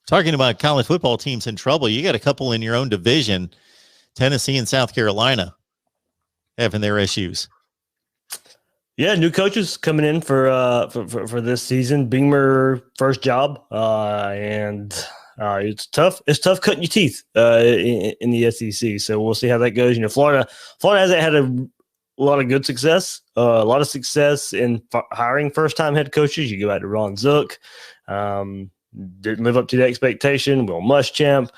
Talking about college football teams in trouble, you got a couple in your own division, Tennessee and South Carolina, having their issues. Yeah, new coaches coming in for this season. Beamer first job, and it's tough. It's tough cutting your teeth in the SEC. So we'll see how that goes. Florida hasn't had a lot of good success, a lot of success in hiring first-time head coaches. You go back to Ron Zook, didn't live up to the expectation. Will Muschamp,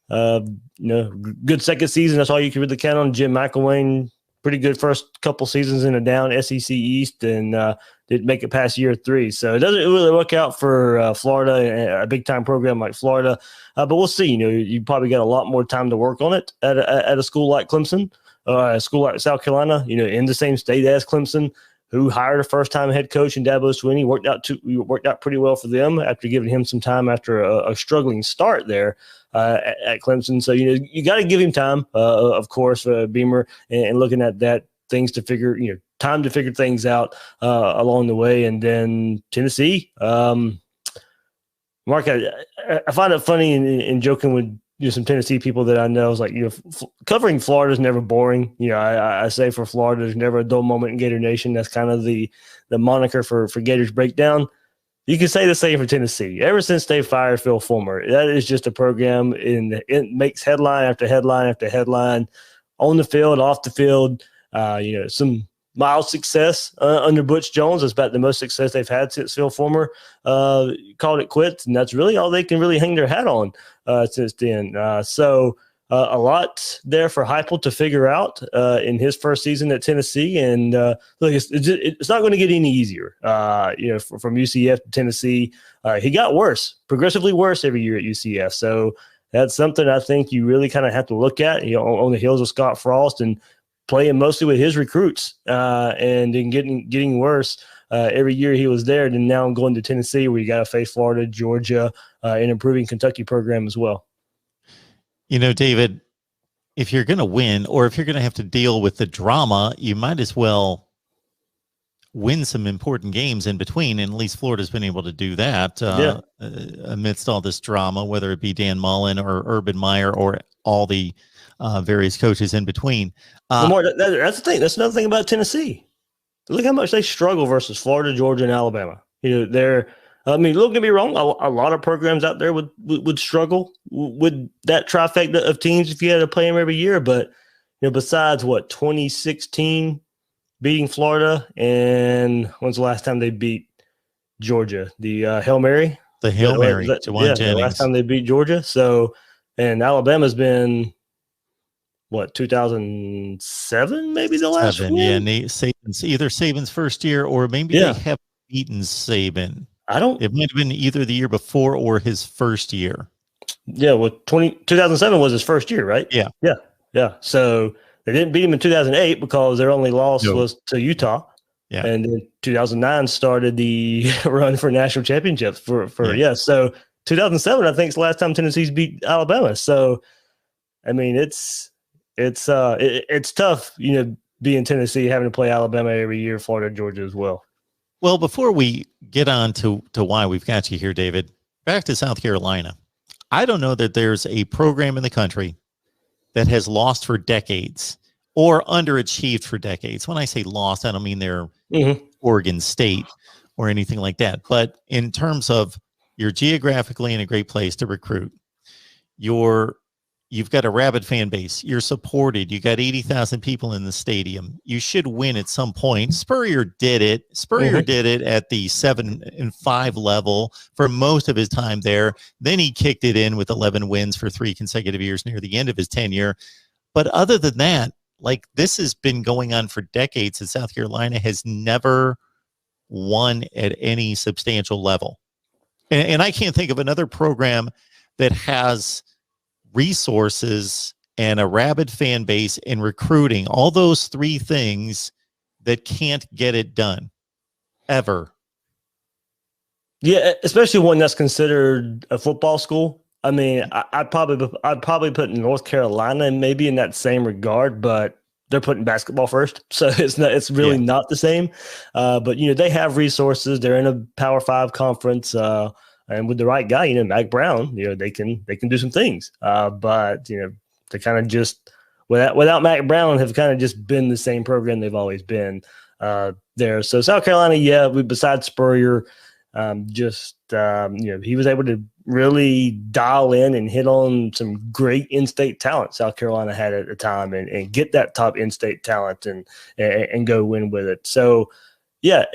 good second season. That's all you can really count on. Jim McElwain, pretty good first couple seasons in a down SEC East, and didn't make it past year 3. So it doesn't really work out for Florida, a big-time program like Florida. But we'll see. You probably got a lot more time to work on it at a school like Clemson, a school like South Carolina, in the same state as Clemson, who hired a first-time head coach in Dabo Swinney. Worked out pretty well for them after giving him some time after a struggling start there at Clemson. So, you got to give him time, of course, Beamer, and looking at that, time to figure things out along the way. And then Tennessee, Mark, I find it funny and joking with some Tennessee people that I know. I was like, covering Florida is never boring. I say for Florida, there's never a dull moment in Gator Nation. That's kind of the moniker for Gators Breakdown. You can say the same for Tennessee. Ever since they fired Phil Fulmer, that is just a program, it makes headline after headline after headline on the field, off the field. Some mild success under Butch Jones. That's about the most success they've had since Phil Fulmer called it quits, and that's really all they can really hang their hat on since then. So a lot there for Heupel to figure out in his first season at Tennessee, and look, it's not going to get any easier. From UCF to Tennessee, he got worse, progressively worse every year at UCF. So that's something I think you really kind of have to look at, on the heels of Scott Frost and playing mostly with his recruits, and then getting worse every year he was there. And now I'm going to Tennessee, where you got to face Florida, Georgia, and improving Kentucky program as well. David, if you're going to win, or if you're going to have to deal with the drama, you might as well win some important games in between. And at least Florida's been able to do that amidst all this drama, whether it be Dan Mullen or Urban Meyer or all the various coaches in between. Lamar, that's the thing. That's another thing about Tennessee. Look how much they struggle versus Florida, Georgia, and Alabama. Don't get me wrong. A lot of programs out there would struggle with that trifecta of teams if you had to play them every year. But besides 2016 beating Florida, and when's the last time they beat Georgia? The Hail Mary. The Hail Mary. The last time they beat Georgia. So, and Alabama's been 2007, maybe the last one. Yeah, Saban's either Saban's first year, or maybe they have beaten Saban. It might have been either the year before or his first year. Yeah, 2007 was his first year, right? Yeah. So they didn't beat him in 2008 because their only loss was to Utah. Yeah. And then 2009 started the run for national championships So 2007, I think, is the last time Tennessee's beat Alabama. So, it's tough, being Tennessee, having to play Alabama every year, Florida, Georgia as well. Well, before we get on to why we've got you here, David, back to South Carolina. I don't know that there's a program in the country that has lost for decades or underachieved for decades. When I say lost, I don't mean they're Oregon State or anything like that. But in terms of you're geographically in a great place to recruit, you've got a rabid fan base. You're supported. You got 80,000 people in the stadium. You should win at some point. Spurrier did it. Did it at the 7-5 level for most of his time there. Then he kicked it in with 11 wins for 3 consecutive years near the end of his tenure. But other than that, this has been going on for decades, and South Carolina has never won at any substantial level. And I can't think of another program that has resources and a rabid fan base and recruiting, all those 3 things, that can't get it done ever. Yeah, especially one that's considered a football school. I'd probably put North Carolina maybe in that same regard, but they're putting basketball first, so it's really not the same. But they have resources. They're in a Power 5 conference. and with the right guy, you know, Mac Brown, you know, they can do some things. But you know, they kind of just without Mac Brown have kind of just been the same program they've always been there. So South Carolina, yeah, besides Spurrier, you know, he was able to really dial in and hit on some great in-state talent South Carolina had at the time, and get that top in-state talent and go win with it. So yeah,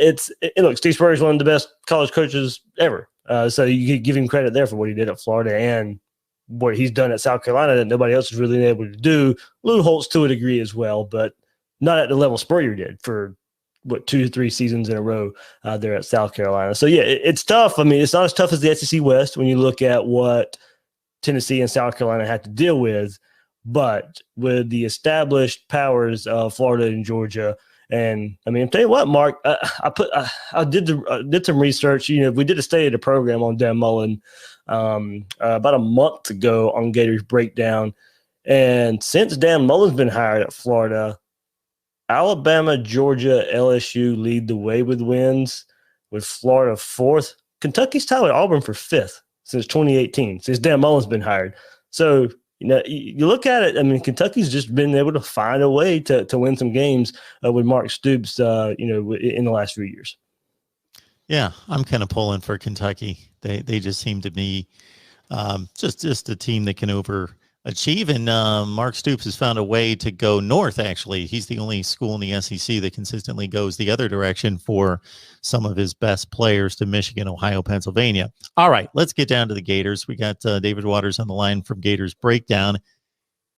look, Steve Spurrier is one of the best college coaches ever. So you could give him credit there for what he did at Florida and what he's done at South Carolina that nobody else has really been able to do. Lou Holtz to a degree as well, but not at the level Spurrier did for 2 to 3 seasons in a row there at South Carolina. So yeah, it's tough. I mean, it's not as tough as the SEC West when you look at what Tennessee and South Carolina had to deal with, but with the established powers of Florida and Georgia. And I mean, I'll tell you what, Mark, I did some research. You know, we did a state of the program on Dan Mullen about a month ago on Gators Breakdown. And since Dan Mullen's been hired at Florida, Alabama, Georgia, LSU lead the way with wins, with Florida 4th. Kentucky's tied with Auburn for 5th since 2018, since Dan Mullen's been hired. So, you know, you look at it, I mean, Kentucky's just been able to find a way to win some games with Mark Stoops, you know, in the last few years. Yeah, I'm kind of pulling for Kentucky. They just seem to be just a team that can overachieve. And Mark Stoops has found a way to go north, actually. He's the only school in the SEC that consistently goes the other direction for some of his best players to Michigan, Ohio, Pennsylvania. All right, let's get down to the Gators. We got David Waters on the line from Gators Breakdown.